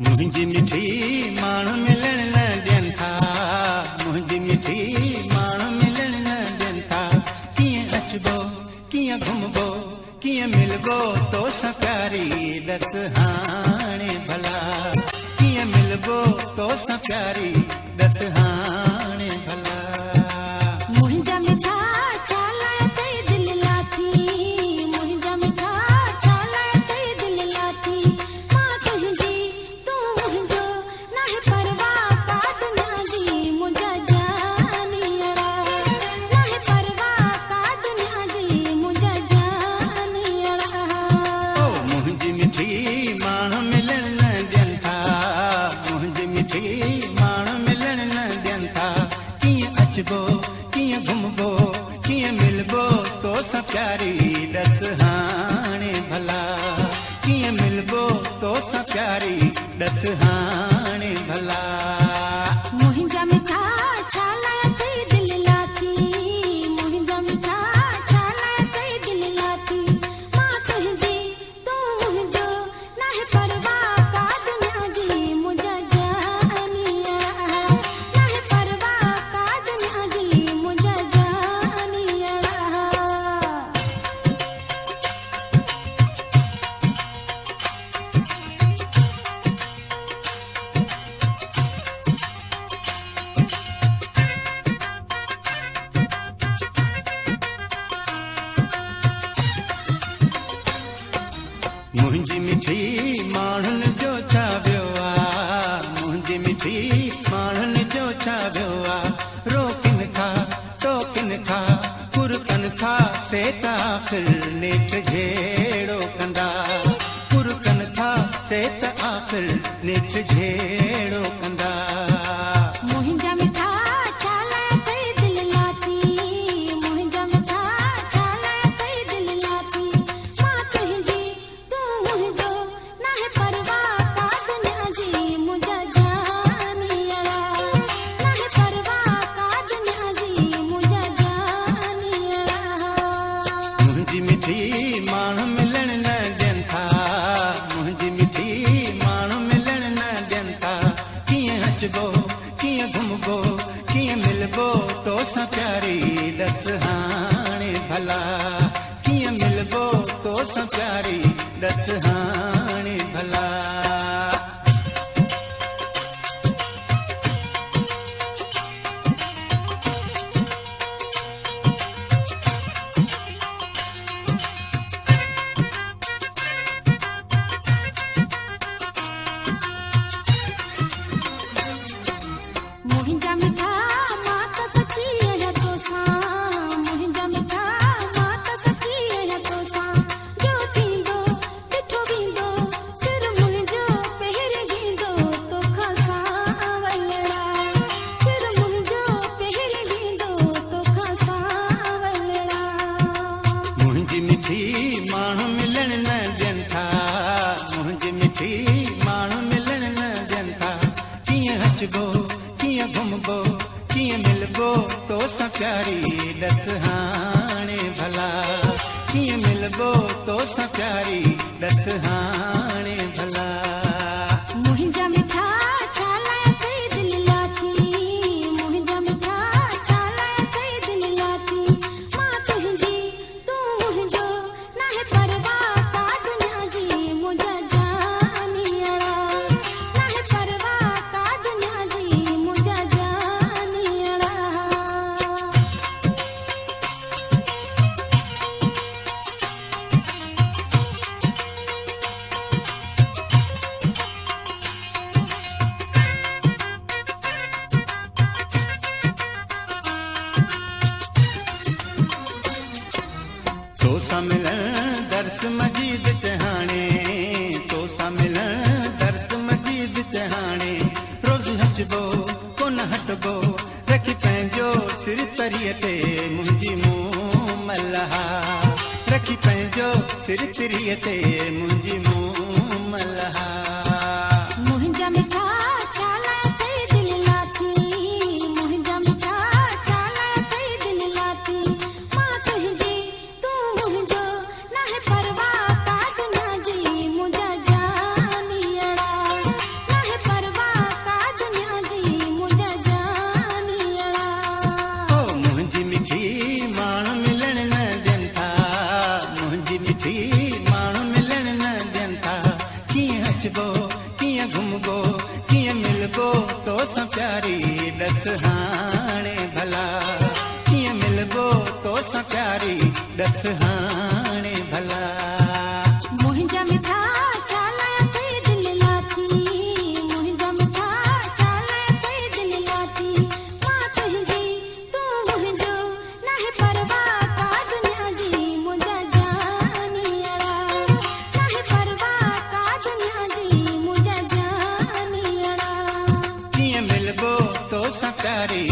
मुंहिंजी मिठी माण्हू मिलण न ॾियनि था, मुंहिंजी मिठी माण्हू मिलण न ॾियनि था। कीअं अचबो कीअं घुमबो कीअं मिलबो तोसां प्यारी ॾस हाणे भला, कीअं मिलबो तोसां प्यारी ॾस हाणे भला। मुंहिंजा मिठा छालाए तई दिल लाथी, मुंहिंजा मिठा छालाए तई दिल लाथी। मां तुंहिंजी तूं मुंहिंजो नाहे परवाह का दुनिया जी, मुंहिंजा जानियड़ा नाहे परवाह का दुनिया जी, मुंहिंजा जानियड़ा। ओ मुंहिंजी मिठी माण्हू मिलण न ॾियनि था, मुंहिंजी मिठी माण्हू मिलण न ॾियनि था। कीअं अचबो कीअं घुमबो कीअं मिलबो तोसां प्यारी ॾस हाणे भला, कीअं मिलबो तोसां प्यारी ॾस हाणे भला। मुंहिंजा मिठा छालाए तई दिल लाथी, मुंहिंजा मिठा छालाए तई दिल लाथी। मां तुंहिंजी तूं मुंहिंजो नाहे परवाह का दुनिया जी, मुंहिंजा जानियड़ा नाहे परवाह का दुनिया जी, मुंहिंजा जानियड़ा। मुंहिंजी मिठी माण्हुनि जो छा वियो आहे, मुंहिंजी मिठी माण्हुनि जो छा वियो आहे। रोकिन खा टोकिन खा कुरकन खा से त आख़िर नेठ झेड़ो कंदा, कुरकन खा से त आख़िर नेठ झेड़ो कंदा। मुंहिंजा मिठा छालाए तई दिल लाथी, मुंहिंजा मिठा छालाए तई दिल लाथी। मां तुंहिंजी तूं मुंहिंजो नाहे परवाह का दुनिया जी, मुंहिंजा जानियड़ा नाहे परवाह का दुनिया जी, मुंहिंजा जानियड़ा। मुंहिंजी मिठी माण्हू मिलण न ॾियनि था, मुंहिंजी मिठी माण्हू मिलण न ॾियनि था। कीअं अचबो कीअं घुमबो कीअं मिलबो तोसां प्यारी ॾस हाणे भला, कीअं मिलबो तोसां प्यारी ॾस हाणे भला। मुंहिंजा मिठा मां त सची आहियां तोसां, मुंहिंजा मिठा मां त सची आहियां तोसां। जो थींदो ॾिठो वेंदो सिर मुंहिंजो पहिरें वेंदो तोखां सांवलड़ा, सिर मुंहिंजो पहिरें वेंदो तोखां सांवलड़ा। मुंहिंजी मिठी माण्हू मिलण न ॾियनि था, मुंहिंजी मिठी माण्हू मिलण न ॾियनि था। कीअं अचबो कीअं घुमबो कीअं मिलबो तोसां प्यारी ॾस हाणे भला, कीअं मिलबो तोसां प्यारी ॾस हाणे भला। मुंहिंजा मिठा छालाए तई दिल लाथी, मुंहिंजा मिठा छालाए तई दिल लाथी। मां तुंहिंजी तूं मुंहिंजो नाहे परवाह का दुनिया जी, मुंहिंजा जानियड़ा नाहे परवाह का दुनिया जी, मुंहिंजा जानियड़ा। तोसां मिलण दर्स मजीद चहाणे, तोसां मिलण दर्स मजीद चहाणे। रोज़ हचबो कोन हटबो रखी पंहिंजो सिर तरीअ ते मुंहिंजी मूं मलहा, रखी पंहिंजो सिर तरीअ ते मुंहिंजी मूं मलहा। मुंहिंजा मिठा छालाए तई दिल लाथी, मुंहिंजा मिठा छालाए तई दिल लाथी। मां तुंहिंजी तूं मुंहिंजो नाहे परवाह का दुनिया जी, मुंहिंजा जानियड़ा नचबो कीअं घुमबो कीअं मिलबो तो सां प्यारी ॾस हाणे भला कीअं मिलबो तो सां प्यारी ॾस हाणे भला मुंहिंजा मिठा चालाया ते दिल लाथी मुंहिंजा मिठा चालाया ते दिल लाथी मां तुंहिंजी तूं मुंहिंजो नाहे परवाह का दुनिया जी मुंहिंजा जानियड़ा नाहे परवाह का दुनिया जी मुंहिंजा जानियड़ा कीअं मिलबो तो सां प्यारी